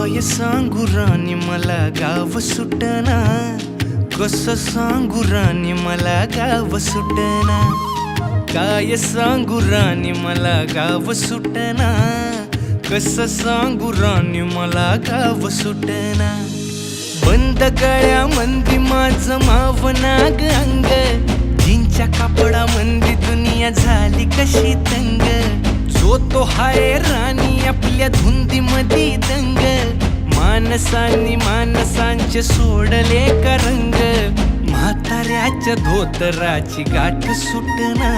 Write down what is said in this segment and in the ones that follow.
काय सांगू राणी मला गाव सुटना, कसं सांगू राणी मला गाव सुटना. काय सांगू राणी मला गाव सुटना, कसं सांगू राणी मला गाव सुटना. बंद गळ्यामंदी माझं मावनाग अंग, जीनच्या कापडामंदी दुनिया झाली कशी तंग. जो तो हाय राणी आपल्या धुंदीमधी दंग, माणसांनी माणसांचे सोडले का रंग. म्हाताऱ्याच्या धोतराची गाठ सुटना,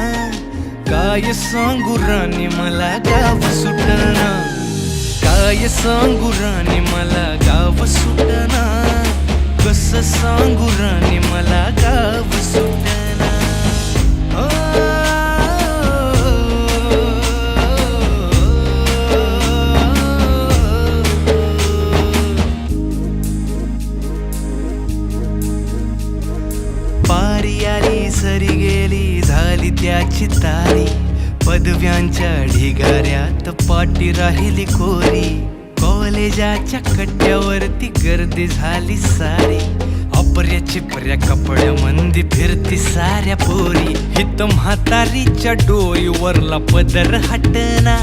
काय सांगू राणी मला गाव सुटना. काय सांगू राणी मला गाव सुटना, कसं सांगू राणी मला गाव सुटना. पारी आली सरी गेली झाली त्याची तारी, पदव्यांच्या ढिगाऱ्यात पाठी राहिली कोरी. कॉलेजाच्या कट्ट्यावरती गर्दी झाली सारी, अपर्या चिपर्या कपड्यामंदी फिरती साऱ्या पोरी. हित म्हातारीच्या डोईवरला पदर हटना,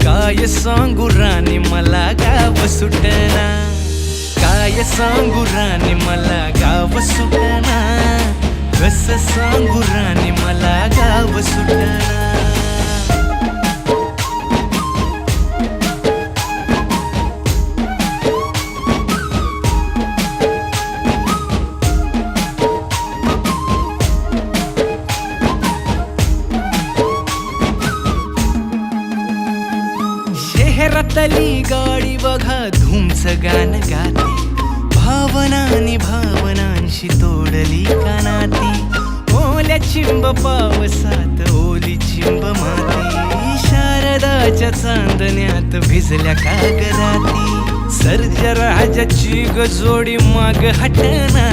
काय सांगू राणी मला गाव सुटना. काय सांगू राणी मला गाव सुटना, कसं सांगू राणी मला गाव सुटना. शहरातली गाडी बघा धूमचं गाणं गाते, भावनांनी भावनांशी तोडली कानाती. ओल्या चिंब पावसात ओली चिंब माती, शारदाच्या चांदण्यात भिजल्या कागदाती. सर्जराजाची गजोडी माग हटना,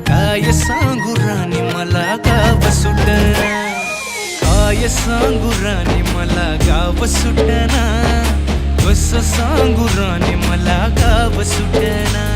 काय सांगू राणी मला गाव सुटना. काय सांगू राणी मला गाव सुटना, कसं सांगू राणी मला गाव सुटना.